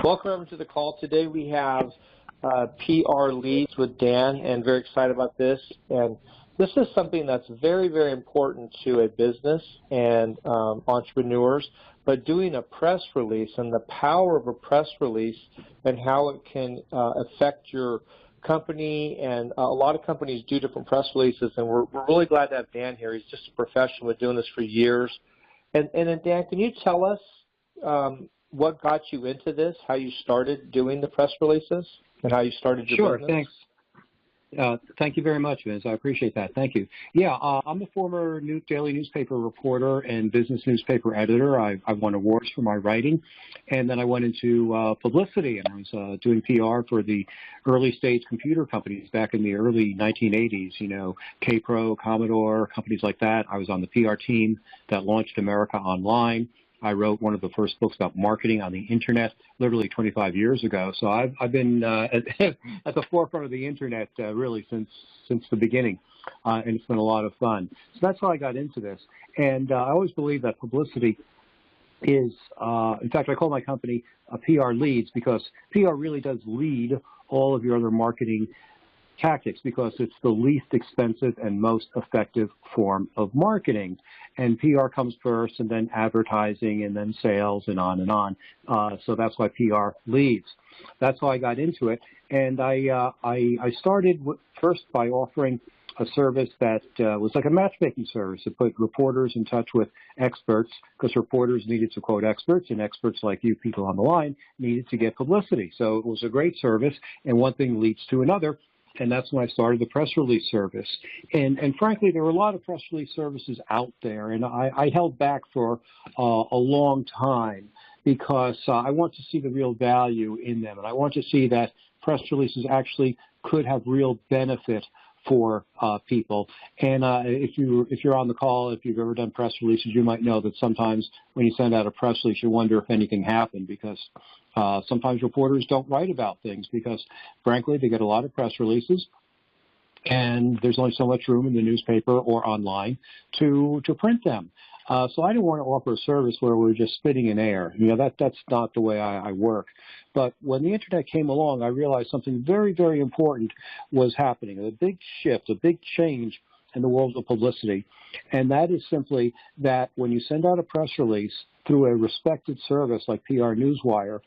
Welcome to the call. Today we have PR leads with Dan, and very excited about this. And this is something that's very, very important to a business and entrepreneurs, but doing a press release and the power of a press release and how it can affect your company. And a lot of companies do different press releases, and we're really glad to have Dan here. He's just a professional with doing this for years. And then, Dan, can you tell us what got you into this, how you started doing the press releases, and how you started your business? Sure, thanks. Thank you very much, Vince. I appreciate that. Thank you. Yeah, I'm a former daily newspaper reporter and business newspaper editor. I won awards for my writing, and then I went into publicity, and I was doing PR for the early stage computer companies back in the early 1980s, you know, K-Pro, Commodore, companies like that. I was on the PR team that launched America Online. I wrote one of the first books about marketing on the internet literally 25 years ago. So I've been at the forefront of the internet really since the beginning, and it's been a lot of fun. So that's how I got into this. And I always believe that publicity is, in fact, I call my company PR Leads, because PR really does lead all of your other marketing tactics, because it's the least expensive and most effective form of marketing. And PR comes first, and then advertising, and then sales, and on and on. So that's why PR leads. That's how I got into it. And I started first by offering a service that was like a matchmaking service to put reporters in touch with experts, because reporters needed to quote experts, and experts like you people on the line needed to get publicity. So it was a great service, and one thing leads to another. And that's when I started the press release service. And frankly, there were a lot of press release services out there, and I held back for a long time, because I want to see the real value in them, and I want to see that press releases actually could have real benefit for people. And if you're on the call, if you've ever done press releases, you might know that sometimes when you send out a press release, you wonder if anything happened, because sometimes reporters don't write about things because, frankly, they get a lot of press releases, and there's only so much room in the newspaper or online to print them. So I didn't want to offer a service where we're just spitting in air. You know, that's not the way I work. But when the internet came along, I realized something very, very important was happening, a big shift, a big change in the world of publicity. And that is simply that when you send out a press release through a respected service like PR Newswire,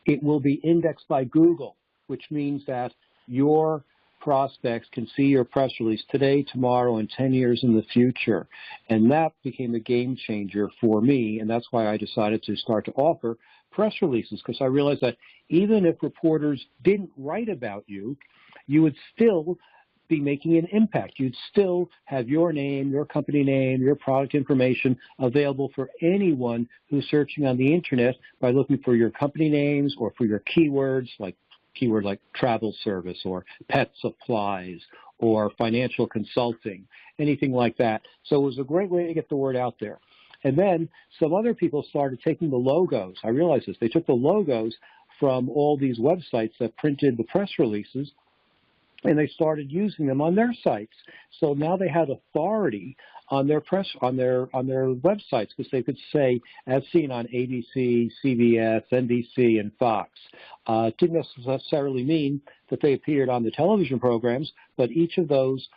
it will be indexed by Google, which means that your prospects can see your press release today, tomorrow, and 10 years in the future. And that became a game changer for me, and that's why I decided to start to offer press releases, because I realized that even if reporters didn't write about you, you would still be making an impact. You'd still have your name, your company name, your product information available for anyone who's searching on the internet by looking for your company names or for your keywords, like keyword like travel service or pet supplies or financial consulting, anything like that. So it was a great way to get the word out there. And then some other people started taking the logos. I realized this. They took the logos from all these websites that printed the press releases, and they started using them on their sites. So now they had authority on their websites, because they could say, as seen on ABC, CBS, NBC, and Fox. It didn't necessarily mean that they appeared on the television programs, but each of those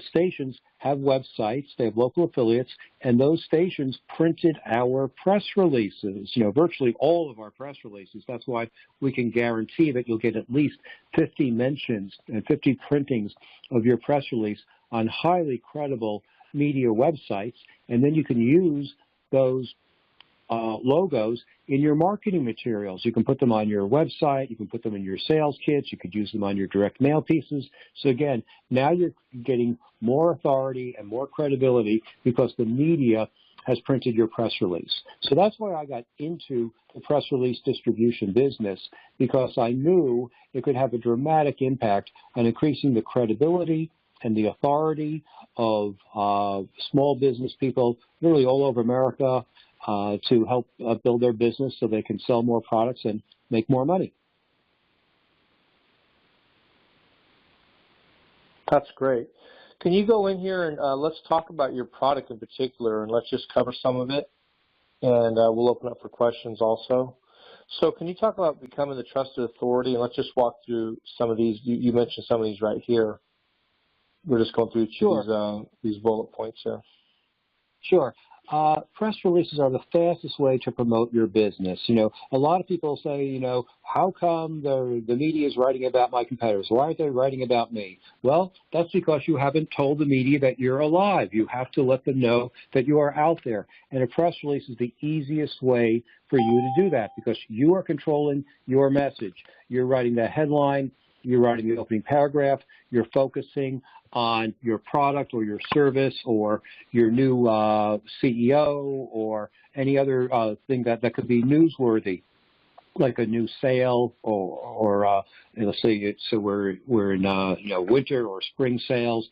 stations have websites, they have local affiliates, and those stations printed our press releases, you know, virtually all of our press releases. That's why we can guarantee that you'll get at least 50 mentions and 50 printings of your press release on highly credible media websites, and then you can use those logos in your marketing materials. You can put them on your website, you can put them in your sales kits, you could use them on your direct mail pieces. So again, now you're getting more authority and more credibility because the media has printed your press release. So that's why I got into the press release distribution business, because I knew it could have a dramatic impact on increasing the credibility and the authority of small business people literally all over America to help build their business so they can sell more products and make more money. That's great. Can you go in here and let's talk about your product in particular, and let's just cover some of it, and we'll open up for questions also. So can you talk about becoming the trusted authority? And let's just walk through some of these. You mentioned some of these right here. We're just going through each of these bullet points here. Sure. Press releases are the fastest way to promote your business. You know, a lot of people say, you know, how come the media is writing about my competitors? Why aren't they writing about me? Well, that's because you haven't told the media that you're alive. You have to let them know that you are out there. And a press release is the easiest way for you to do that because you are controlling your message. You're writing the headline. You're writing the opening paragraph. You're focusing on your product or your service or your new CEO or any other thing that could be newsworthy, like a new sale or let's say so we're in winter or spring sales.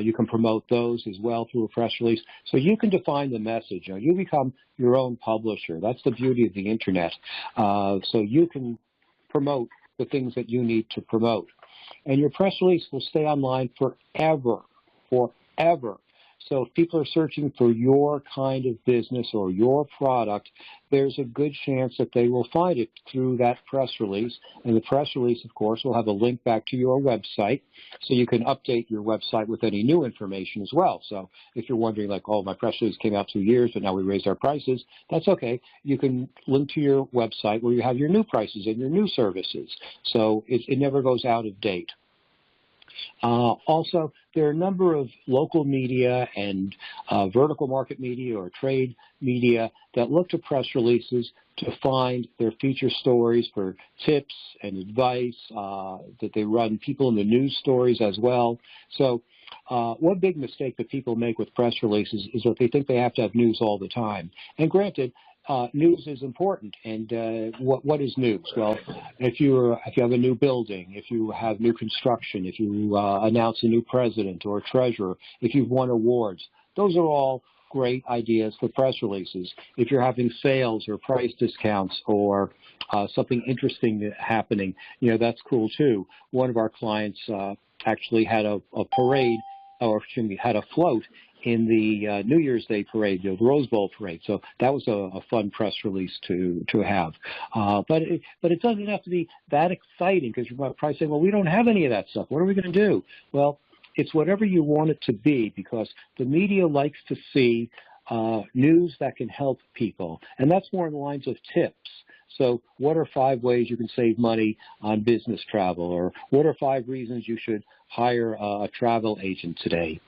You can promote those as well through a press release. So you can define the message. You know, you become your own publisher. That's the beauty of the internet. So you can promote the things that you need to promote. And your press release will stay online forever. So if people are searching for your kind of business or your product, there's a good chance that they will find it through that press release. And the press release, of course, will have a link back to your website, so you can update your website with any new information as well. So if you're wondering, like, oh, my press release came out 2 years, but now we raised our prices, that's okay. You can link to your website where you have your new prices and your new services. So it never goes out of date. Also, there are a number of local media and vertical market media or trade media that look to press releases to find their feature stories for tips and advice that they run people in the news stories as well. So one big mistake that people make with press releases is that they think they have to have news all the time. And granted, news is important. And what is news? Well, if you have a new building, if you have new construction, if you announce a new president or treasurer, if you've won awards, those are all great ideas for press releases. If you're having sales or price discounts or something interesting happening, you know, that's cool too. One of our clients actually had a parade, or excuse me, had a float in the New Year's Day parade, the Rose Bowl parade. So that was a fun press release to have. But it doesn't have to be that exciting, because you might probably say, well, we don't have any of that stuff. What are we going to do? Well, it's whatever you want it to be, because the media likes to see news that can help people. And that's more in the lines of tips. So what are 5 ways you can save money on business travel? Or what are 5 reasons you should hire a travel agent today?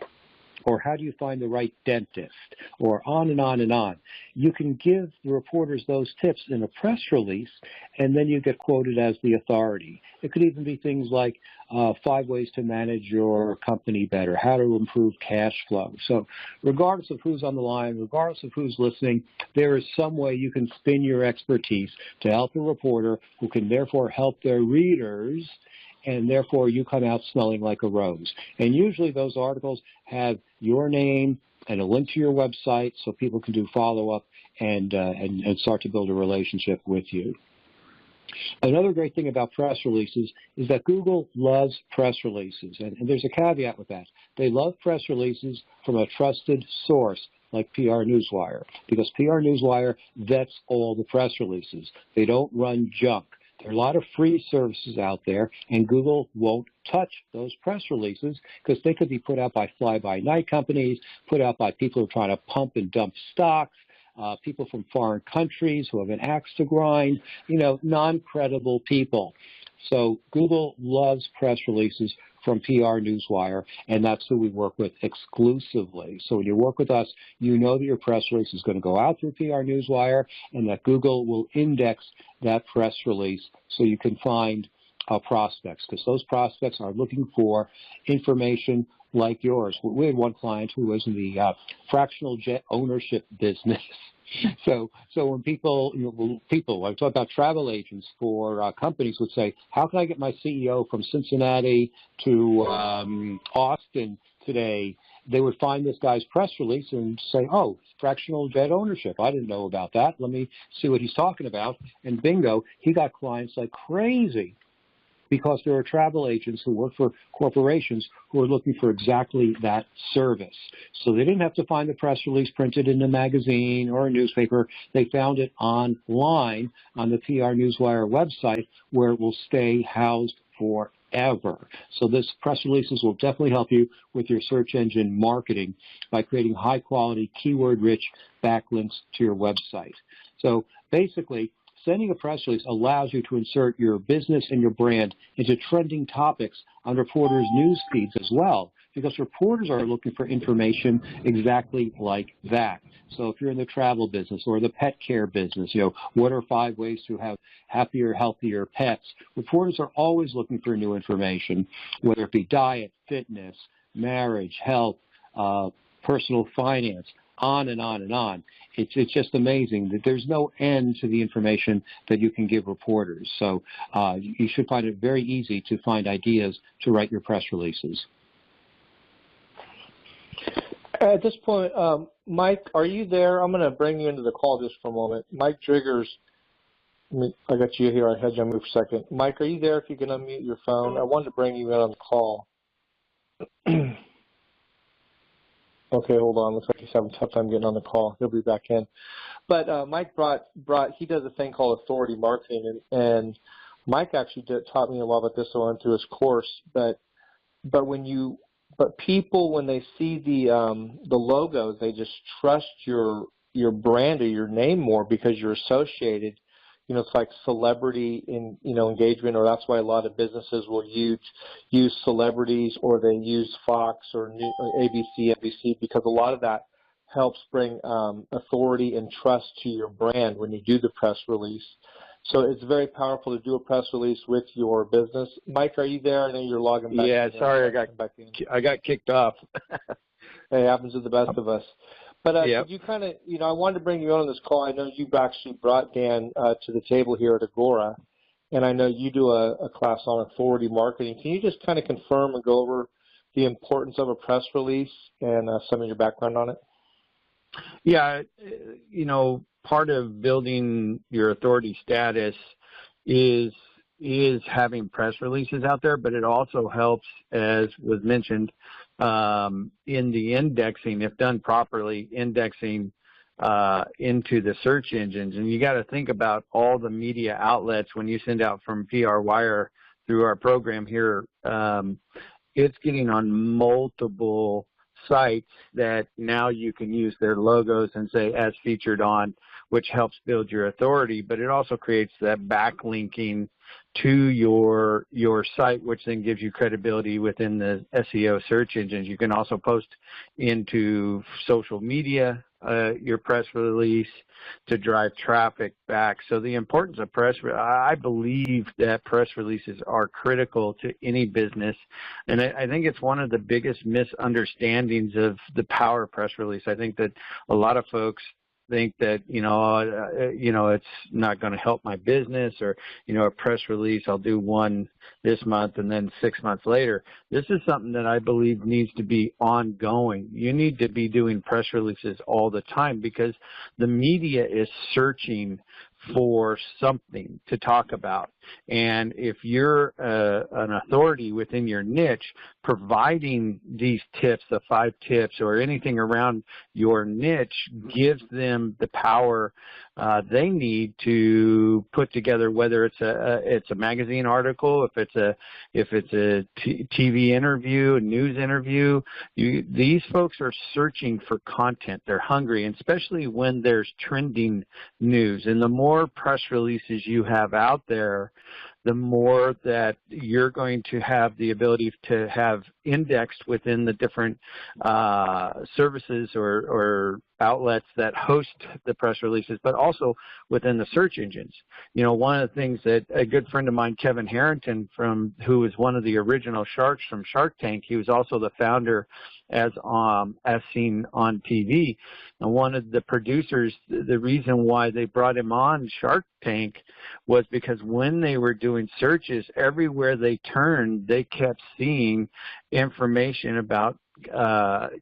Or how do you find the right dentist? Or on and on and on. You can give the reporters those tips in a press release, and then you get quoted as the authority. It could even be things like 5 ways to manage your company better, how to improve cash flow. So regardless of who's on the line, regardless of who's listening, there is some way you can spin your expertise to help the reporter, who can therefore help their readers, and therefore you come out smelling like a rose. And usually those articles have your name and a link to your website, so people can do follow-up and start to build a relationship with you. Another great thing about press releases is that Google loves press releases, and there's a caveat with that. They love press releases from a trusted source like PR Newswire, because PR Newswire vets all the press releases. They don't run junk. There are a lot of free services out there, and Google won't touch those press releases because they could be put out by fly-by-night companies, put out by people who are trying to pump and dump stocks, people from foreign countries who have an axe to grind, you know, non-credible people. So Google loves press releases from PR Newswire, and that's who we work with exclusively. So when you work with us, you know that your press release is going to go out through PR Newswire, and that Google will index that press release so you can find prospects, because those prospects are looking for information like yours. We had one client who was in the fractional jet ownership business. So when people, I talk about travel agents for companies would say, how can I get my CEO from Cincinnati to Austin today? They would find this guy's press release and say, oh, fractional jet ownership. I didn't know about that. Let me see what he's talking about. And bingo, he got clients like crazy. because there are travel agents who work for corporations who are looking for exactly that service. So they didn't have to find the press release printed in a magazine or a newspaper. They found it online on the PR Newswire website, where it will stay housed forever. So this press releases will definitely help you with your search engine marketing by creating high quality, keyword rich backlinks to your website. So basically, sending a press release allows you to insert your business and your brand into trending topics on reporters' news feeds as well, because reporters are looking for information exactly like that. So if you're in the travel business or the pet care business, what are 5 ways to have happier, healthier pets? Reporters are always looking for new information, whether it be diet, fitness, marriage, health, personal finance, on and on and on. It's just amazing that there's no end to the information that you can give reporters. So you should find it very easy to find ideas to write your press releases. At this point, Mike, are you there? I'm going to bring you into the call just for a moment. Mike Driggers, I got you here. I had you on mute for a second. Mike, are you there? If you can unmute your phone. I wanted to bring you in on the call. Okay, hold on. Looks like he's having a tough time getting on the call. He'll be back in. But Mike he does a thing called authority marketing, and Mike actually taught me a lot about this. I went through his course. But people, when they see the logos, they just trust your brand or your name more because you're associated. It's like celebrity engagement, or that's why a lot of businesses will use celebrities, or they use Fox or ABC, NBC, because a lot of that helps bring authority and trust to your brand when you do the press release. So it's very powerful to do a press release with your business. Mike, are you there? I know you're logging back in. Yeah, sorry, I got kicked off. It happens to the best of us. But Yep. could you kind of, I wanted to bring you on this call. I know you've actually brought Dan to the table here at Agora, and I know you do a class on authority marketing. Can you just kind of confirm and go over the importance of a press release and some of your background on it? Yeah, part of building your authority status is having press releases out there, but it also helps, as was mentioned, in the indexing, if done properly, indexing into the search engines. And you got to think about all the media outlets when you send out from PR Wire through our program here. It's getting on multiple sites that now you can use their logos and say as featured on, which helps build your authority, but it also creates that backlinking to your site, which then gives you credibility within the SEO search engines. You can also post into social media your press release to drive traffic back. So the importance of I believe that press releases are critical to any business, and I think it's one of the biggest misunderstandings of the power of press release. I think that a lot of folks think that it's not going to help my business, or a press release, I'll do one this month and then 6 months later. This is something that I believe needs to be ongoing. You need to be doing press releases all the time, because the media is searching for something to talk about. And if you're an authority within your niche, providing these tips, the 5 tips or anything around your niche, gives them the power they need to put together, whether it's a magazine article, if it's a TV interview, a news interview. These folks are searching for content. They're hungry, and especially when there's trending news. And the more press releases you have out there, the more that you're going to have the ability to have indexed within the different services or outlets that host the press releases, but also within the search engines. One of the things that a good friend of mine, Kevin Harrington, who was one of the original sharks from Shark Tank, he was also the founder as seen on TV. And one of the producers, the reason why they brought him on Shark Tank was because when they were doing searches, everywhere they turned, they kept seeing information about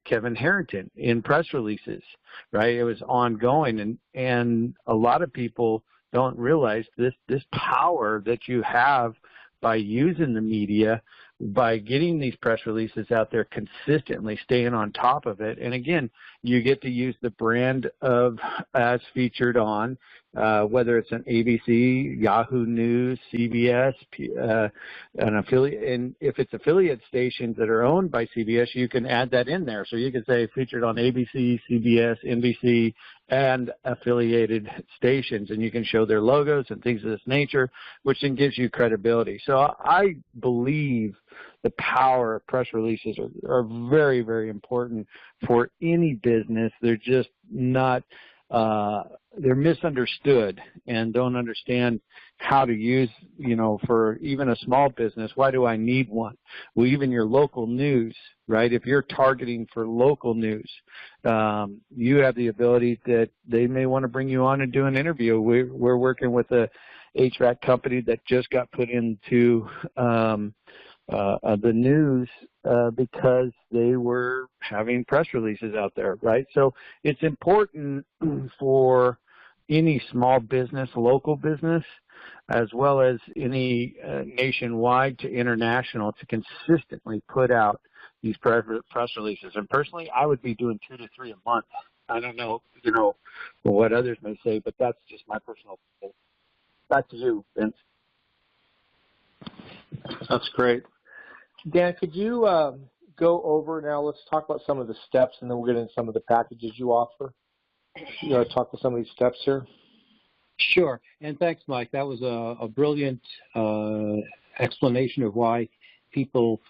Kevin Harrington in press releases, right? It was ongoing, and a lot of people don't realize this power that you have by using the media, by getting these press releases out there consistently, staying on top of it. And again, you get to use the brand of as featured on, whether it's an ABC, Yahoo News, CBS, an affiliate. And if it's affiliate stations that are owned by CBS, you can add that in there. So you can say featured on ABC, CBS, NBC, and affiliated stations, and you can show their logos and things of this nature, which then gives you credibility. So I believe the power of press releases are very, very important for any business. They're just not, they're misunderstood and don't understand how to use, for even a small business. Why do I need one? Well, even your local news, right? If you're targeting for local news, you have the ability that they may want to bring you on and do an interview. We're working with a HVAC company that just got put into the news because they were having press releases out there, right? So it's important for any small business, local business, as well as any nationwide to international, to consistently put out these press releases. And personally, I would be doing 2 to 3 a month. I don't know, what others may say, but that's just my personal opinion. Back to you, Vince. That's great. Dan, could you go over now, let's talk about some of the steps, and then we'll get into some of the packages you offer. You want to talk about some of these steps here? Sure. And thanks, Mike. That was a brilliant explanation of why people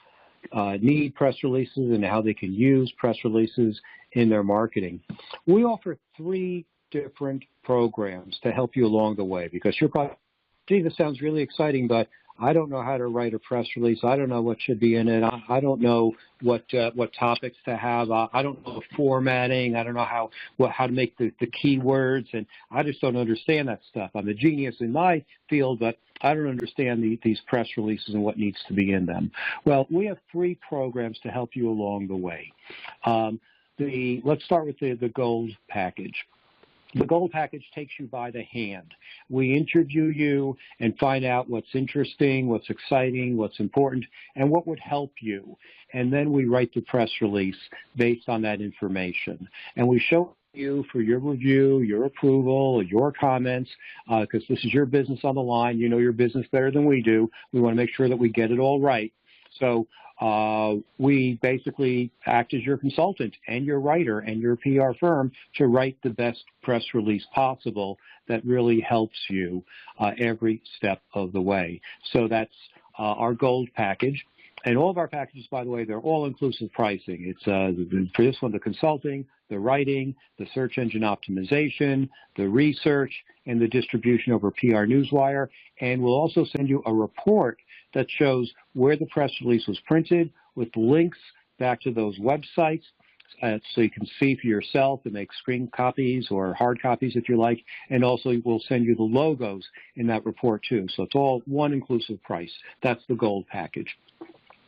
need press releases and how they can use press releases in their marketing. We offer 3 different programs to help you along the way, because you're probably, gee, this sounds really exciting, but I don't know how to write a press release. I don't know what should be in it. I don't know what topics to have. I don't know formatting. I don't know how to make the keywords, and I just don't understand that stuff. I'm a genius in my field, but I don't understand these press releases and what needs to be in them. Well, we have 3 programs to help you along the way. Let's start with the gold package. The gold package takes you by the hand. We interview you and find out what's interesting, what's exciting, what's important, and what would help you. And then we write the press release based on that information. And we show you for your review, your approval, your comments, because this is your business on the line. You know your business better than we do. We want to make sure that we get it all right. So we basically act as your consultant and your writer and your PR firm to write the best press release possible that really helps you every step of the way. So that's our gold package. And all of our packages, by the way, they're all-inclusive pricing. It's for this one, the consulting, the writing, the search engine optimization, the research, and the distribution over PR Newswire. And we'll also send you a report that shows where the press release was printed with links back to those websites, so you can see for yourself and make screen copies or hard copies if you like. And also we'll send you the logos in that report too. So it's all one inclusive price. That's the gold package.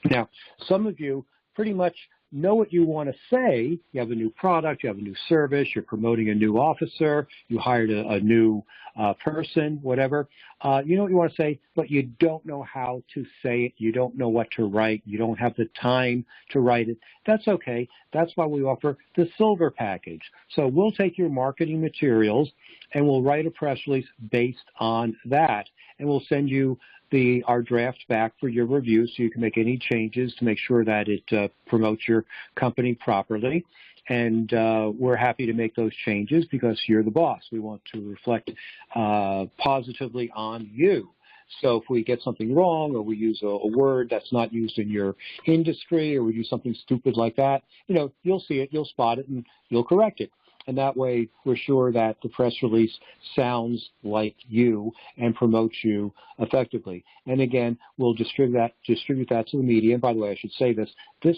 Now, some of you pretty much know what you want to say. You have a new product, you have a new service, you're promoting a new officer, you hired a new person, whatever. You know what you want to say, but you don't know how to say it. You don't know what to write. You don't have the time to write it. That's okay. That's why we offer the silver package. So we'll take your marketing materials and we'll write a press release based on that. And we'll send you our draft back for your review so you can make any changes to make sure that it promotes your company properly. And we're happy to make those changes because you're the boss. We want to reflect positively on you. So if we get something wrong or we use a word that's not used in your industry or we do something stupid like that, you'll see it, you'll spot it, and you'll correct it. And that way, we're sure that the press release sounds like you and promotes you effectively. And again, we'll distribute that to the media. And by the way, I should say this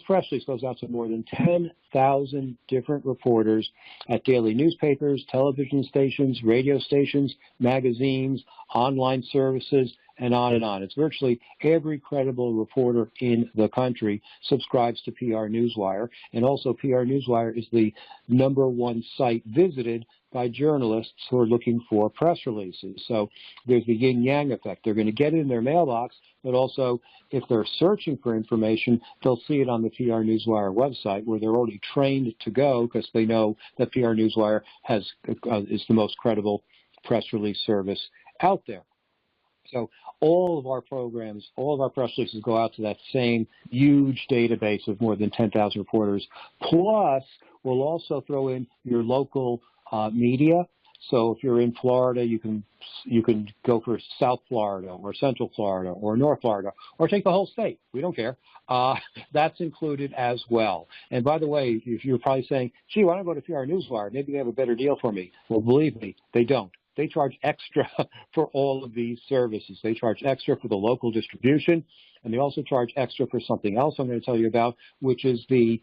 press release goes out to more than 10,000 different reporters at daily newspapers, television stations, radio stations, magazines, online services, and on and on. It's virtually every credible reporter in the country subscribes to PR Newswire, and also PR Newswire is the #1 site visited by journalists who are looking for press releases. So there's the yin-yang effect. They're going to get it in their mailbox, but also if they're searching for information, they'll see it on the PR Newswire website where they're already trained to go because they know that PR Newswire is the most credible press release service out there. So all of our programs, all of our press releases go out to that same huge database of more than 10,000 reporters. Plus, we'll also throw in your local media. So if you're in Florida, you can go for South Florida or Central Florida or North Florida or take the whole state. We don't care. That's included as well. And by the way, if you're probably saying, gee, why don't I go to PR Newswire? Maybe they have a better deal for me. Well, believe me, they don't. They charge extra for all of these services. They charge extra for the local distribution, and they also charge extra for something else I'm going to tell you about, which is the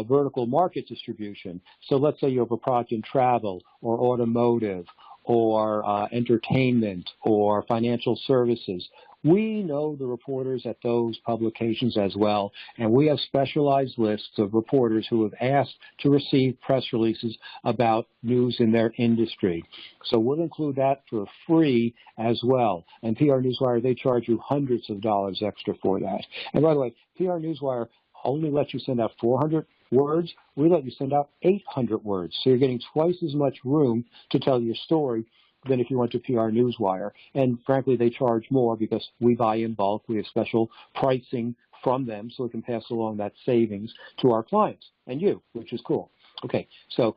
vertical market distribution. So let's say you have a product in travel or automotive or entertainment or financial services. We know the reporters at those publications as well, and we have specialized lists of reporters who have asked to receive press releases about news in their industry. So we'll include that for free as well. And PR Newswire, they charge you hundreds of dollars extra for that. And by the way, PR Newswire only lets you send out 400 words. We let you send out 800 words. So you're getting twice as much room to tell your story than if you went to PR Newswire. And frankly, they charge more because we buy in bulk. We have special pricing from them so we can pass along that savings to our clients and you, which is cool. Okay, so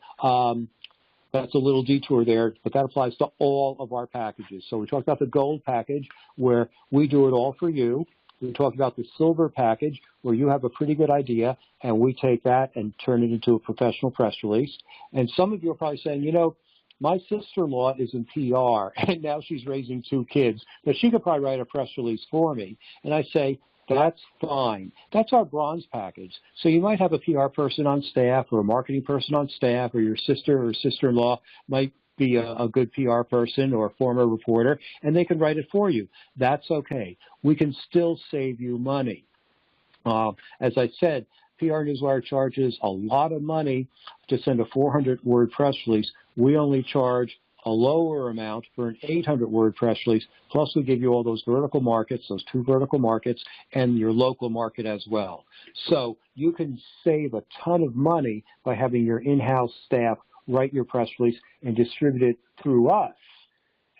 that's a little detour there, but that applies to all of our packages. So we talked about the gold package where we do it all for you. We talked about the silver package where you have a pretty good idea and we take that and turn it into a professional press release. And some of you are probably saying, you know, my sister-in-law is in PR, and now she's raising 2 kids, but she could probably write a press release for me. And I say, that's fine. That's our bronze package. So you might have a PR person on staff or a marketing person on staff, or your sister or sister-in-law might be a good PR person or a former reporter, and they can write it for you. That's okay. We can still save you money. As I said, PR Newswire charges a lot of money to send a 400-word press release. We only charge a lower amount for an 800-word press release, plus we give you all those vertical markets, those 2 vertical markets, and your local market as well. So you can save a ton of money by having your in-house staff write your press release and distribute it through us,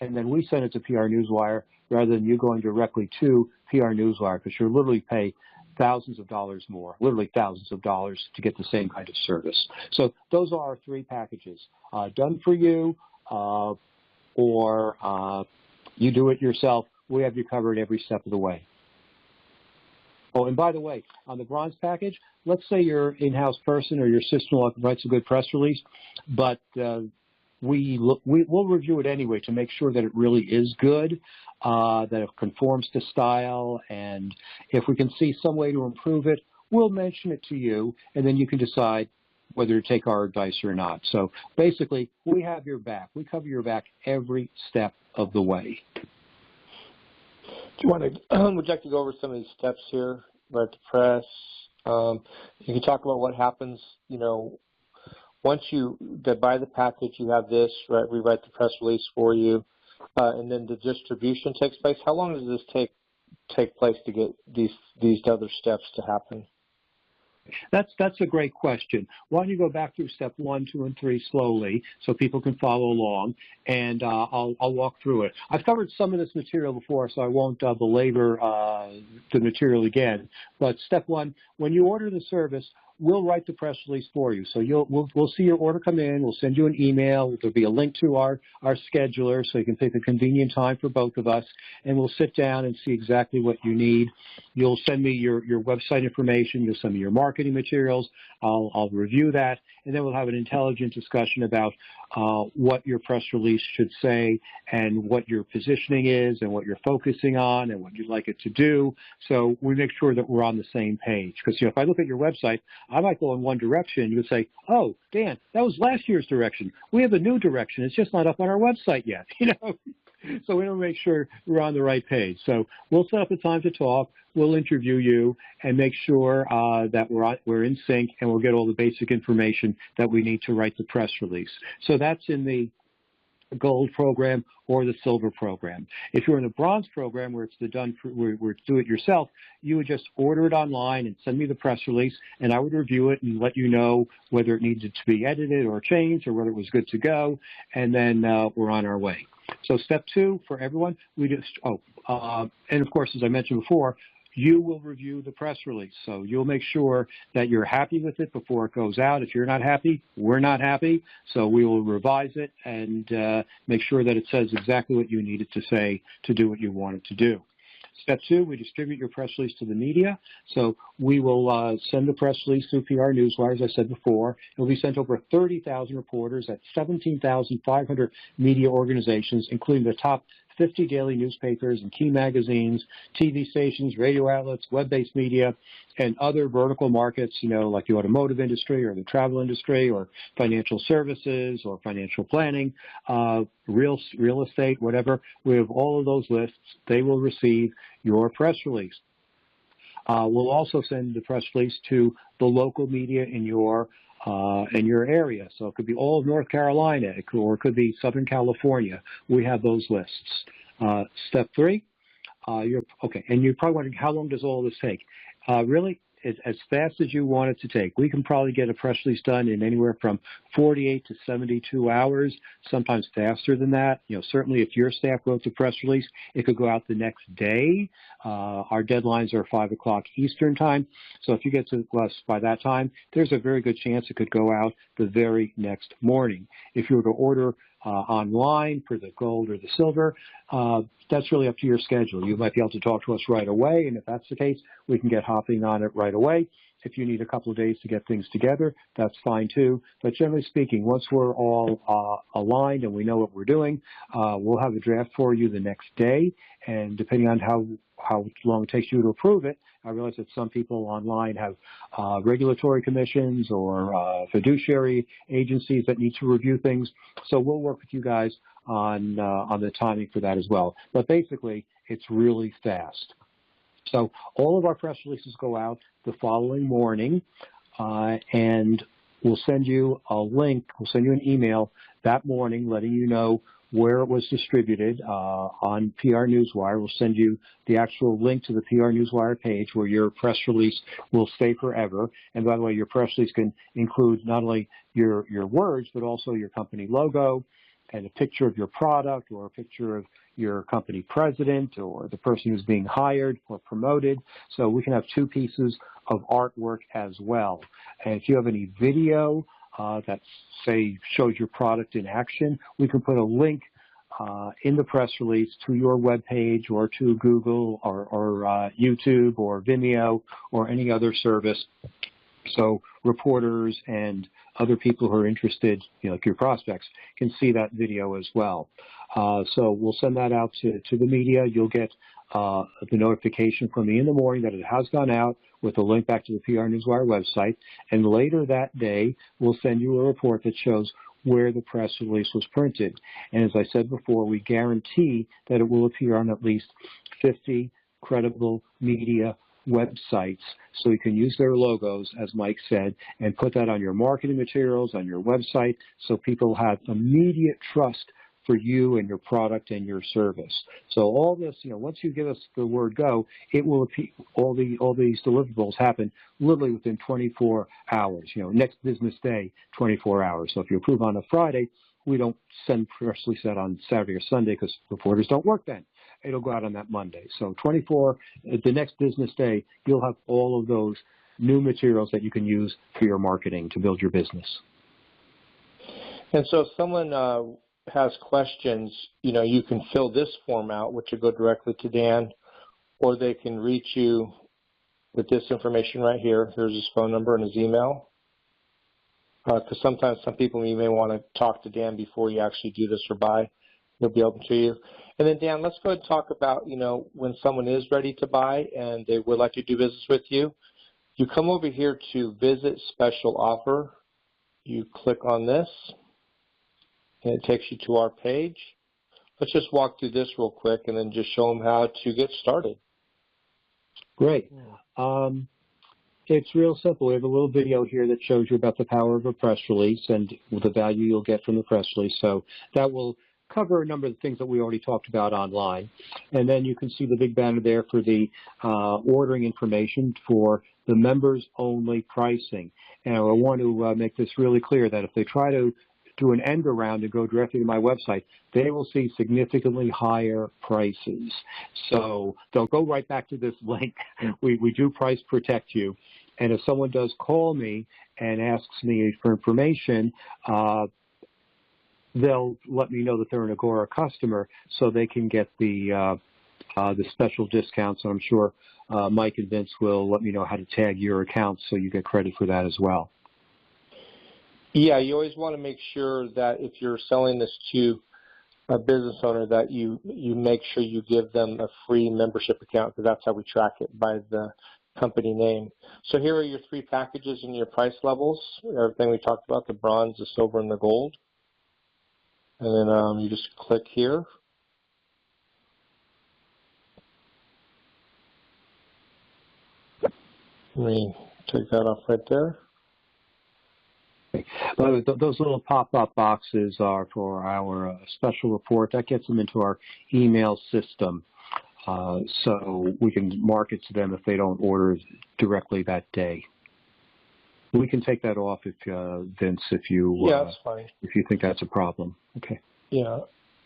and then we send it to PR Newswire rather than you going directly to PR Newswire, because you'll literally pay thousands of dollars more, literally thousands of dollars to get the same kind of service. So those are our 3 packages, done for you or you do it yourself. We have you covered every step of the way. Oh, and by the way, on the bronze package, let's say your in-house person or your sister-in-law writes a good press release, but we'll review it anyway to make sure that it really is good, that it conforms to style, and if we can see some way to improve it, we'll mention it to you, and then you can decide whether to take our advice or not. So basically, we have your back. We cover your back every step of the way. Do you want to, would you like to go over some of these steps here, write the press? You can talk about what happens, you know, once you buy the package, you have this, right? We write the press release for you, and then the distribution takes place. How long does this take place to get these other steps to happen? That's a great question. Why don't you go back through step 1, 2, and 3 slowly so people can follow along, and I'll walk through it. I've covered some of this material before, so I won't belabor the material again. But step 1, when you order the service, we'll write the press release for you. So we'll see your order come in. We'll send you an email. There'll be a link to our scheduler so you can pick a convenient time for both of us, and we'll sit down and see exactly what you need. You'll send me your website information. You'll send me your marketing materials. I'll review that, and then we'll have an intelligent discussion about what your press release should say and what your positioning is and what you're focusing on and what you'd like it to do. So we make sure that we're on the same page. Because if I look at your website, I might go in one direction. You would say, oh, Dan, that was last year's direction. We have a new direction. It's just not up on our website yet. So we want to make sure we're on the right page. So we'll set up a time to talk. We'll interview you and make sure that we're in sync, and we'll get all the basic information that we need to write the press release. So that's in the gold program or the silver program. If you're in the bronze program where it's where it's do it yourself, you would just order it online and send me the press release, and I would review it and let you know whether it needed to be edited or changed or whether it was good to go, and then we're on our way. So step 2 for everyone, and of course, as I mentioned before, you will review the press release. So you'll make sure that you're happy with it before it goes out. If you're not happy, we're not happy. So we will revise it and make sure that it says exactly what you need it to say to do what you want it to do. Step 2, we distribute your press release to the media. So we will send the press release through PR Newswire, as I said before. It will be sent over 30,000 reporters at 17,500 media organizations, including the top 50 daily newspapers and key magazines, TV stations, radio outlets, web-based media, and other vertical markets, like the automotive industry or the travel industry or financial services or financial planning, real estate, whatever. We have all of those lists. They will receive your press release. We'll also send the press release to the local media in your area. So it could be all of North Carolina, or it could be Southern California. We have those lists. Step 3, and you're probably wondering, how long does all this take? Really, as fast as you want it to take. We can probably get a press release done in anywhere from 48 to 72 hours, sometimes faster than that. Certainly if your staff wrote the press release, it could go out the next day. Our deadlines are 5 o'clock Eastern time. So if you get to us by that time, there's a very good chance it could go out the very next morning. If you were to order online for the gold or the silver, that's really up to your schedule. You might be able to talk to us right away, and if that's the case, we can get hopping on it right away. If you need a couple of days to get things together, that's fine too. But generally speaking, once we're all aligned and we know what we're doing, we'll have a draft for you the next day, and depending on how long it takes you to approve it, I realize that some people online have regulatory commissions or fiduciary agencies that need to review things. So we'll work with you guys on the timing for that as well. But basically, it's really fast. So all of our press releases go out the following morning, and we'll send you a link. We'll send you an email that morning letting you know where it was distributed on PR Newswire. We'll send you the actual link to the PR Newswire page where your press release will stay forever. And by the way, your press release can include not only your words, but also your company logo and a picture of your product or a picture of your company president or the person who's being hired or promoted. So we can have 2 pieces of artwork as well. And if you have any video that, say, shows your product in action, we can put a link in the press release to your web page or to Google or YouTube or Vimeo or any other service. So reporters and other people who are interested, like your prospects, can see that video as well. So we'll send that out to the media. You'll get the notification from me in the morning that it has gone out with a link back to the PR Newswire website. And later that day, we'll send you a report that shows where the press release was printed. And as I said before, we guarantee that it will appear on at least 50 credible media websites, so you can use their logos, as Mike said, and put that on your marketing materials, on your website, so people have immediate trust for you and your product and your service. So all this, once you give us the word go, it will all these deliverables happen literally within 24 hours. Next business day, 24 hours. So if you approve on a Friday, we don't send press release out on Saturday or Sunday because reporters don't work then. It'll go out on that Monday. So the next business day, you'll have all of those new materials that you can use for your marketing to build your business. And so if someone has questions, you can fill this form out, which will go directly to Dan, or they can reach you with this information right here. Here's his phone number and his email. Because sometimes some people, you may want to talk to Dan before you actually do this or buy. He'll be open to you. And then, Dan, let's go ahead and talk about, when someone is ready to buy and they would like to do business with you, you come over here to Visit Special Offer. You click on this, and it takes you to our page. Let's just walk through this real quick and then just show them how to get started. Great. It's real simple. We have a little video here that shows you about the power of a press release and the value you'll get from the press release. So that will cover a number of the things that we already talked about online. And then you can see the big banner there for the ordering information for the members-only pricing. And I want to make this really clear that if they try to do an end around and go directly to my website, they will see significantly higher prices. So they'll go right back to this link. We do price protect you. And if someone does call me and asks me for information, they'll let me know that they're an Agora customer so they can get the special discounts. And I'm sure Mike and Vince will let me know how to tag your account so you get credit for that as well. Yeah, you always want to make sure that if you're selling this to a business owner that you make sure you give them a free membership account, because that's how we track it, by the company name. So here are your 3 packages and your price levels, everything we talked about, the bronze, the silver, and the gold. And then you just click here. Let me take that off right there. Those little pop-up boxes are for our special report. That gets them into our email system, so we can mark it to them if they don't order directly that day. We can take that off if Vince, if you that's fine. If you think that's a problem. Okay. Yeah,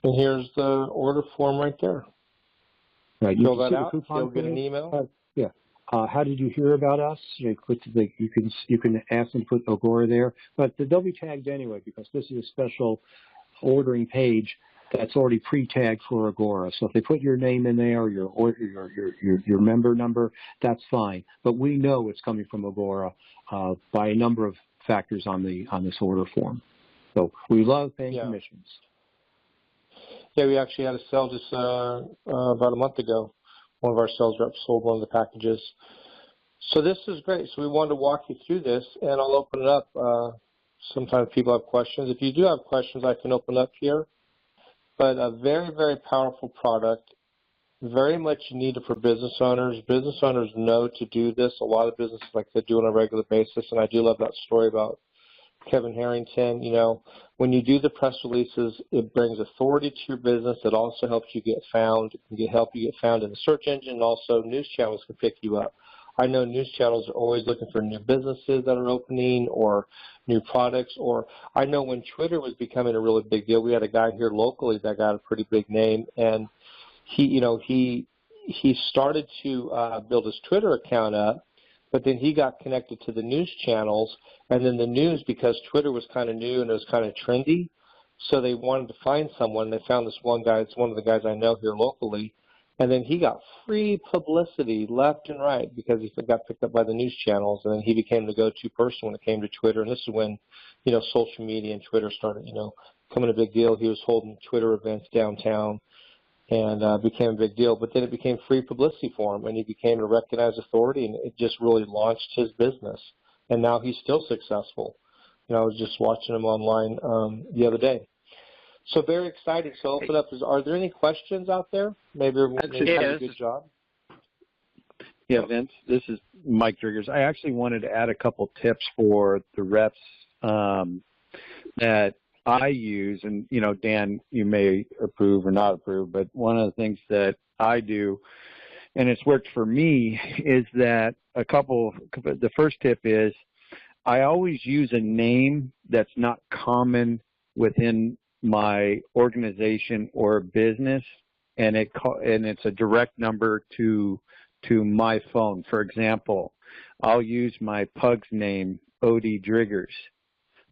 and here's the order form right there. Right. Fill that out. You'll get an email. Yeah. How did you hear about us? You can ask them to put Agora there, but they'll be tagged anyway because this is a special ordering page that's already pre-tagged for Agora. So if they put your name in there, or your member number, that's fine. But we know it's coming from Agora by a number of factors on this order form. So we love paying commissions. Yeah, we actually had a sale just about a month ago. One of our sales reps sold one of the packages. So this is great. So we wanted to walk you through this, and I'll open it up. Sometimes people have questions. If you do have questions, I can open up here. But a very, very powerful product, very much needed for business owners. Business owners know to do this. A lot of businesses like to do it on a regular basis, and I do love that story about Kevin Harrington. You know, when you do the press releases, it brings authority to your business. It also helps you get found. It can help you get found in the search engine, and also news channels can pick you up. I know news channels are always looking for new businesses that are opening or new products. Or I know when Twitter was becoming a really big deal, we had a guy here locally that got a pretty big name, and he started to build his Twitter account up, but then he got connected to the news channels, and then the news, because Twitter was kind of new and it was kind of trendy, so they wanted to find someone. They found this one guy. It's one of the guys I know here locally. And then he got free publicity left and right because he got picked up by the news channels, and then he became the go-to person when it came to Twitter. And this is when, social media and Twitter started, becoming a big deal. He was holding Twitter events downtown and became a big deal. But then it became free publicity for him, and he became a recognized authority, and it just really launched his business. And now he's still successful. I was just watching him online the other day. So very excited. So open up. Are there any questions out there? Maybe did a good job. Yeah, Vince, this is Mike Driggers. I actually wanted to add a couple tips for the reps that I use. And, Dan, you may approve or not approve, but one of the things that I do, and it's worked for me, is that the first tip is I always use a name that's not common within my organization or business, and it's a direct number to my phone. For example, I'll use my pug's name, Odie Driggers,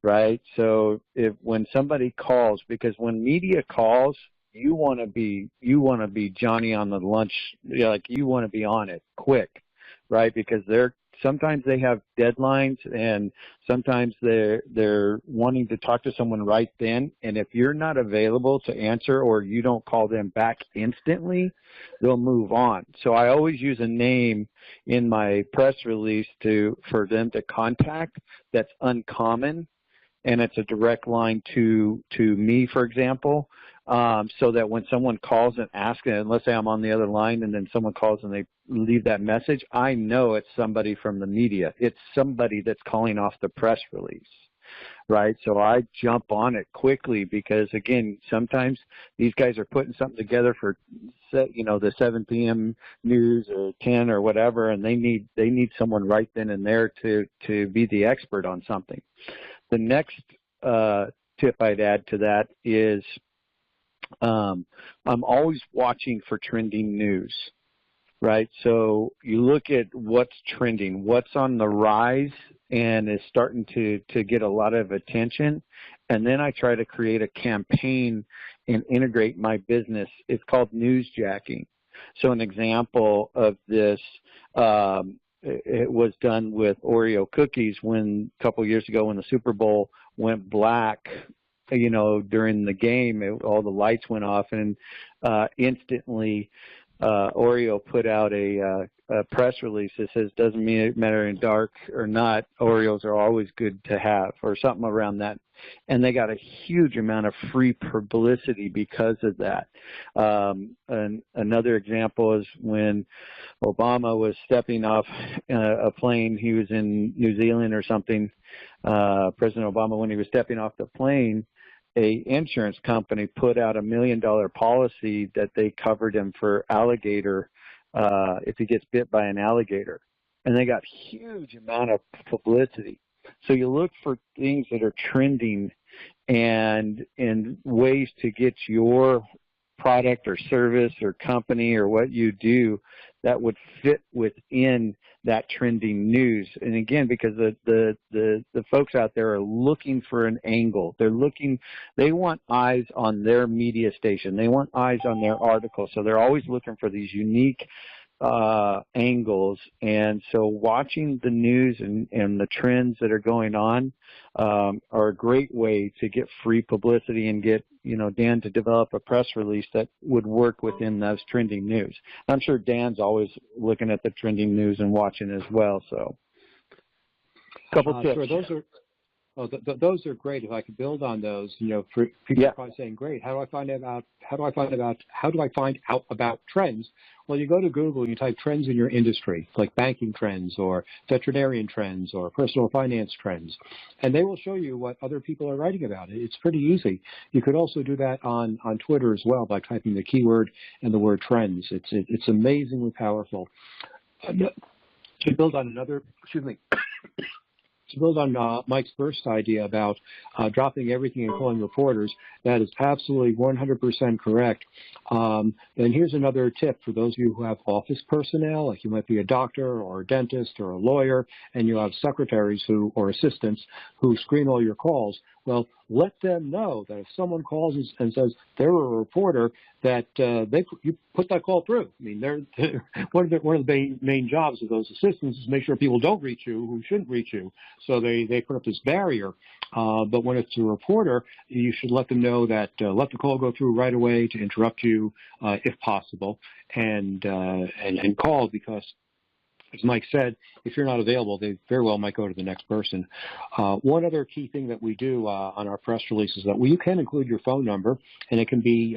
right? So when somebody calls, because when media calls, you want to be Johnny on the lunch, like you want to be on it quick, right? Because sometimes they have deadlines, and sometimes they're wanting to talk to someone right then. And if you're not available to answer, or you don't call them back instantly, they'll move on. So I always use a name in my press release for them to contact that's uncommon, and it's a direct line to me, for example. So that when someone calls and asks, and let's say I'm on the other line and then someone calls and they leave that message, I know it's somebody from the media. It's somebody that's calling off the press release, right? So I jump on it quickly because, again, sometimes these guys are putting something together for, the 7 p.m. news or 10 or whatever, and they need someone right then and there to be the expert on something. The next tip I'd add to that is I'm always watching for trending news, right? So you look at what's trending, what's on the rise and is starting to get a lot of attention, and then I try to create a campaign and integrate my business. It's called newsjacking. So an example of this, it was done with Oreo cookies when a couple of years ago when the Super Bowl went black, during the game, all the lights went off, and instantly Oreo put out a press release that says, doesn't matter in dark or not, Oreos are always good to have, or something around that. And they got a huge amount of free publicity because of that. And another example is when Obama was stepping off a plane. He was in New Zealand or something. President Obama, when he was stepping off the plane, a insurance company put out $1 million policy that they covered him for alligator if he gets bit by an alligator. And they got huge amount of publicity. So you look for things that are trending and ways to get your product or service or company or what you do that would fit within that trending news. And again, because the folks out there are looking for an angle. They want eyes on their media station. They want eyes on their article. So they're always looking for these unique angles. And so watching the news and the trends that are going on are a great way to get free publicity and get, Dan to develop a press release that would work within those trending news. I'm sure Dan's always looking at the trending news and watching as well. So a couple tips. Sure, those are great. If I could build on those, for people are probably saying, "Great, how do I find out about trends?" Well, you go to Google and you type trends in your industry, like banking trends or veterinarian trends or personal finance trends, and they will show you what other people are writing about it. It's pretty easy. You could also do that on Twitter as well by typing the keyword and the word trends. It's amazingly powerful. To build on To build on Mike's first idea about dropping everything and calling reporters, that is absolutely 100% correct. And here's another tip for those of you who have office personnel, like you might be a doctor or a dentist or a lawyer, and you have secretaries or assistants who screen all your calls. Well, let them know that if someone calls and says they're a reporter, that you put that call through. I mean, one of the main jobs of those assistants is to make sure people don't reach you who shouldn't reach you. So they put up this barrier. But when it's a reporter, you should let them know that let the call go through right away to interrupt you if possible, and call, because, as Mike said, if you're not available, they very well might go to the next person. One other key thing that we do on our press release is that you can include your phone number, and it can be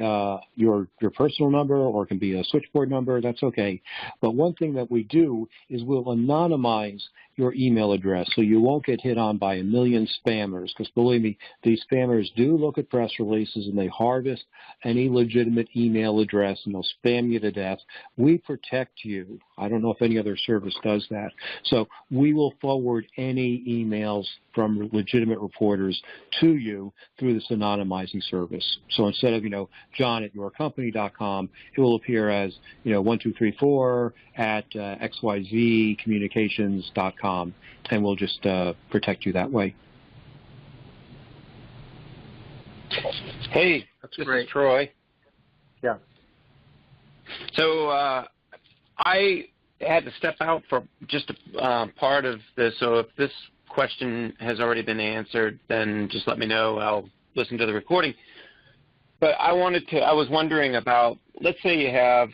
your personal number or it can be a switchboard number. That's okay. But one thing that we do is we'll anonymize your email address so you won't get hit on by a million spammers, because believe me, these spammers do look at press releases and they harvest any legitimate email address and they'll spam you to death. We protect you. I don't know if any other service does that. So we will forward any emails from legitimate reporters to you through this anonymizing service. So instead of, John@yourcompany.com, it will appear as, 1234 at xyzcommunications.com, and we'll just protect you that way. Hey, That's this great. is Troy. Yeah. So I had to step out for just a part of this, so if this question has already been answered, then just let me know. I'll listen to the recording. But I was wondering about, let's say you have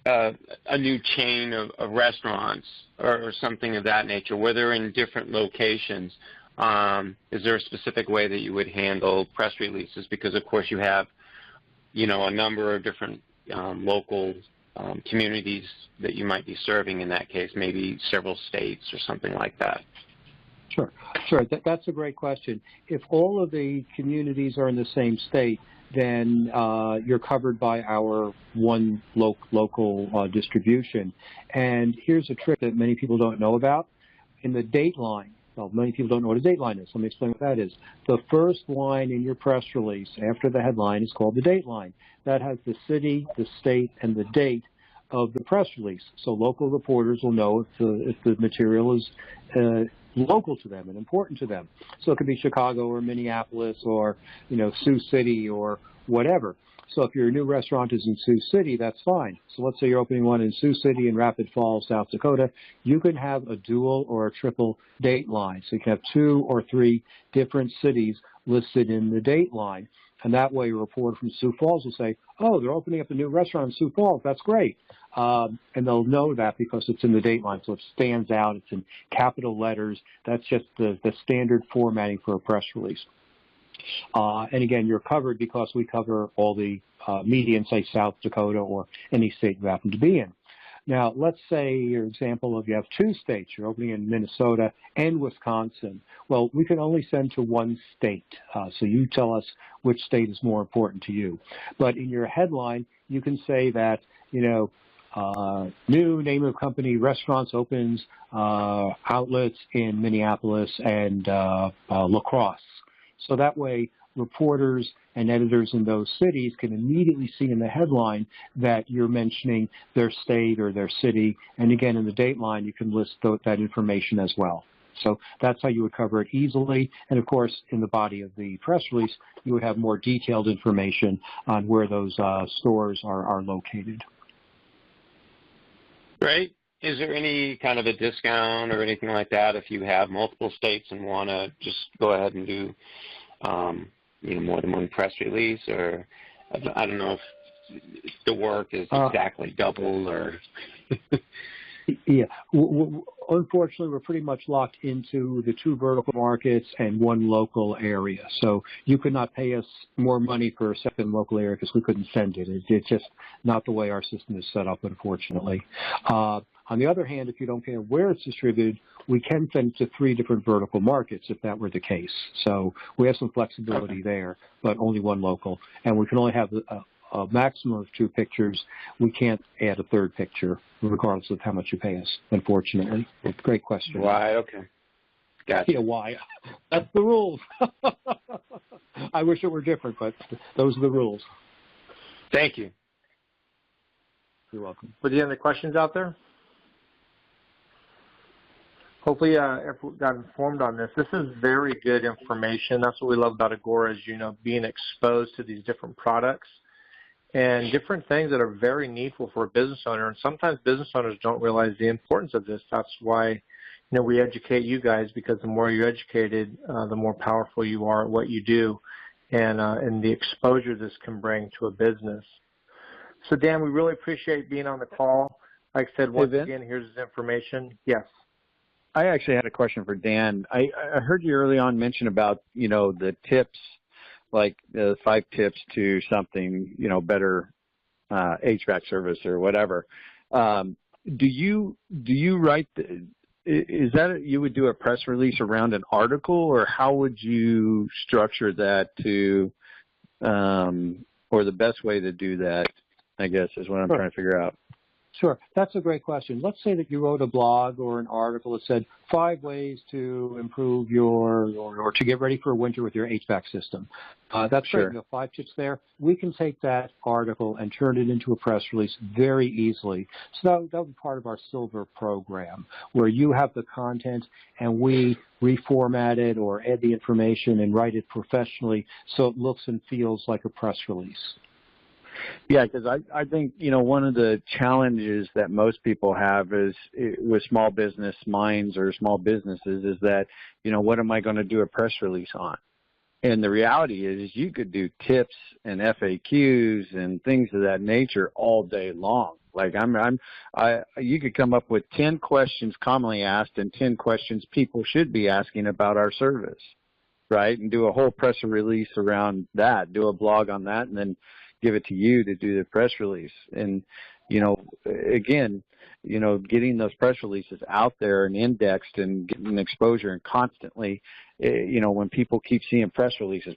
a new chain of restaurants or something of that nature where they're in different locations. Is there a specific way that you would handle press releases? Because, of course, you have, a number of different local communities that you might be serving in that case, maybe several states or something like that. Sure, sure. That's a great question. If all of the communities are in the same state, then you're covered by our one local distribution. And here's a trick that many people don't know about. In the date line, well, many people don't know what a date line is. Let me explain what that is. The first line in your press release after the headline is called the date line. That has the city, the state, and the date of the press release. So local reporters will know if the material is local to them and important to them. So it could be Chicago or Minneapolis or, Sioux City or whatever. So if your new restaurant is in Sioux City, that's fine. So let's say you're opening one in Sioux City and Rapid Falls, South Dakota. You can have a dual or a triple date line. So you can have 2 or 3 different cities listed in the date line. And that way a reporter from Sioux Falls will say, oh, they're opening up a new restaurant in Sioux Falls. That's great. And they'll know that because it's in the date line. So it stands out. It's in capital letters. That's just the standard formatting for a press release. And again, you're covered because we cover all the media in, say, South Dakota or any state you happen to be in. Now, let's say your example of you have 2 states. You're opening in Minnesota and Wisconsin. Well, we can only send to one state. So you tell us which state is more important to you. But in your headline, you can say that, new name of company restaurants opens outlets in Minneapolis and La Crosse. So that way, reporters and editors in those cities can immediately see in the headline that you're mentioning their state or their city. And again, in the date line, you can list that information as well. So that's how you would cover it easily. And of course, in the body of the press release, you would have more detailed information on where those stores are located. Great. Is there any kind of a discount or anything like that if you have multiple states and want to just go ahead and do more than one press release? Or I don't know if the work is exactly double or... Yeah. Unfortunately, we're pretty much locked into the 2 vertical markets and 1 local area. So you could not pay us more money for a second local area because we couldn't send it. It's just not the way our system is set up, unfortunately. On the other hand, if you don't care where it's distributed, we can send to 3 different vertical markets if that were the case. So we have some flexibility there, but only 1 local. And we can only have a maximum of 2 pictures. We can't add a 3rd picture, regardless of how much you pay us, unfortunately. Great question. Why? Okay. Gotcha. Yeah, why? That's the rules. I wish it were different, but those are the rules. Thank you. You're welcome. Were there any other questions out there? Hopefully everyone got informed on this. This is very good information. That's what we love about Agora is, being exposed to these different products and different things that are very needful for a business owner. And sometimes business owners don't realize the importance of this. That's why, we educate you guys, because the more you're educated, the more powerful you are at what you do and the exposure this can bring to a business. So, Dan, we really appreciate being on the call. Like I said, once again, here's his information. Yes. I actually had a question for Dan. I heard you early on mention about, the tips, like the 5 tips to something, better HVAC service or whatever. Do you write, is that you would do a press release around an article, or how would you structure that to, or the best way to do that, I guess, is what I'm trying to figure out. Sure. That's a great question. Let's say that you wrote a blog or an article that said 5 ways to improve or to get ready for winter with your HVAC system. That's sure. Great. You have 5 tips there. We can take that article and turn it into a press release very easily. So that would be part of our Silver program, where you have the content and we reformat it or add the information and write it professionally so it looks and feels like a press release. Yeah, because I think, one of the challenges that most people have is with small business minds or small businesses is that, what am I going to do a press release on? And the reality is you could do tips and FAQs and things of that nature all day long. Like you could come up with 10 questions commonly asked and 10 questions people should be asking about our service, right? And do a whole press release around that, do a blog on that, and then give it to you to do the press release. And, again, getting those press releases out there and indexed and getting exposure and constantly, when people keep seeing press releases,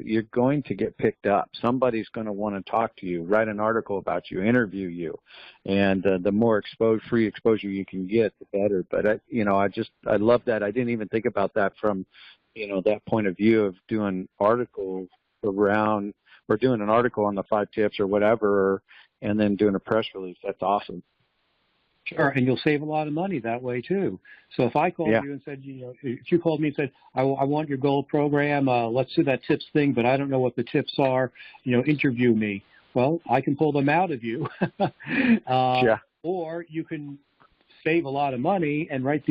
you're going to get picked up. Somebody's going to want to talk to you, write an article about you, interview you. And the more free exposure you can get, the better. But, I love that. I didn't even think about that from, that point of view of doing articles around, or doing an article on the 5 tips or whatever, and then doing a press release. That's awesome. Sure, and you'll save a lot of money that way too. So if I called you and said, if you called me and said, I want your gold program, let's do that tips thing, but I don't know what the tips are, interview me. Well, I can pull them out of you. Or you can save a lot of money and write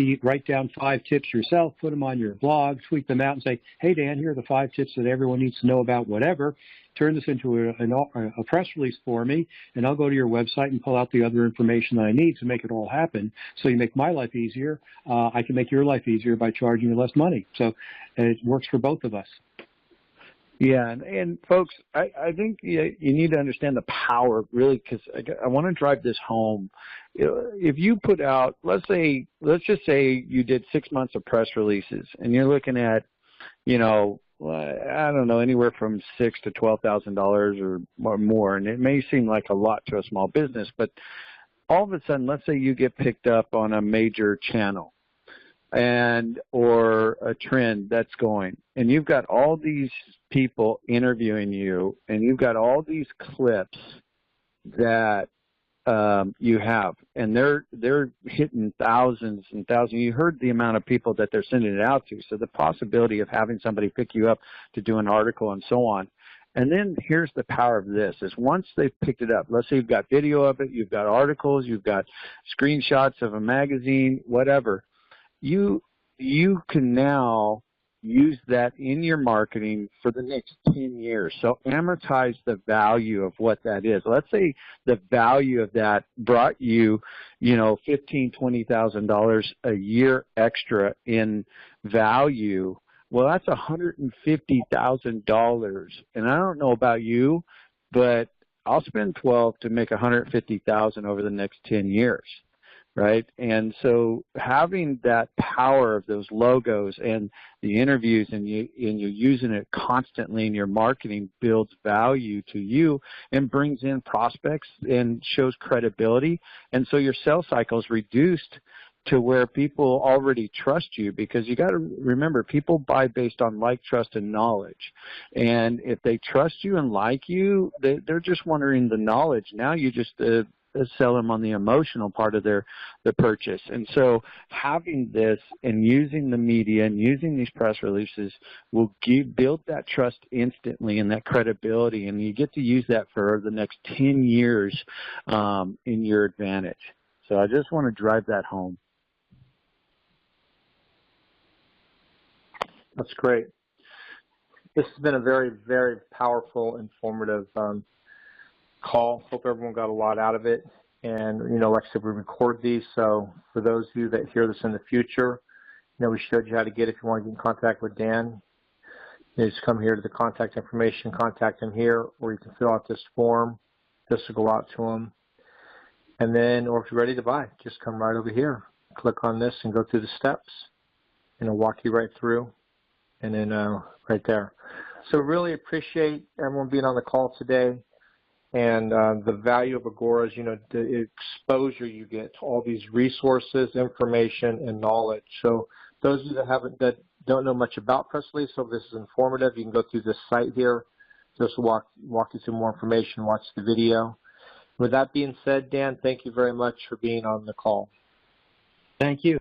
down 5 tips yourself, put them on your blog, tweet them out and say, hey, Dan, here are the 5 tips that everyone needs to know about whatever. Turn this into a press release for me, and I'll go to your website and pull out the other information that I need to make it all happen. So you make my life easier. I can make your life easier by charging you less money. So it works for both of us. Yeah, and folks, I think you need to understand the power, really, because I want to drive this home. If you put out, let's just say you did 6 months of press releases, and you're looking at, I don't know, anywhere from $6,000 to $12,000 or more, and it may seem like a lot to a small business, but all of a sudden, let's say you get picked up on a major channel or a trend that's going, and you've got all these people interviewing you, and you've got all these clips that you have, and they're hitting thousands and thousands. You heard the amount of people that they're sending it out to, so the possibility of having somebody pick you up to do an article and so on. And then here's the power of this, is once they've picked it up, let's say you've got video of it, you've got articles, you've got screenshots of a magazine, whatever, you can now use that in your marketing for the next 10 years. So amortize the value of what that is. Let's say the value of that brought you, $15,000, $20,000 a year extra in value. Well, that's $150,000. And I don't know about you, but I'll spend 12 to make $150,000 over the next 10 years. Right? And so having that power of those logos and the interviews and you're using it constantly in your marketing builds value to you and brings in prospects and shows credibility. And so your sales cycle is reduced to where people already trust you, because you got to remember, people buy based on like, trust, and knowledge. And if they trust you and like you, they're just wondering the knowledge. Now you just sell them on the emotional part of the purchase. And so having this and using the media and using these press releases will build that trust instantly and that credibility, and you get to use that for the next 10 years in your advantage. So I just want to drive that home. That's great. This has been a very, very powerful, informative call. Hope everyone got a lot out of it. And, like I said, we record these, so for those of you that hear this in the future, we showed you how to get it. If you want to get in contact with Dan, you just come here to the contact information, contact him here, or you can fill out this form. This will go out to him. And then, or if you're ready to buy, just come right over here. Click on this and go through the steps, and it'll walk you right through, and then right there. So really appreciate everyone being on the call today. And the value of Agora is, the exposure you get to all these resources, information, and knowledge. So those of you that don't know much about press release, so this is informative, you can go through this site here. This will walk you through more information, watch the video. With that being said, Dan, thank you very much for being on the call. Thank you.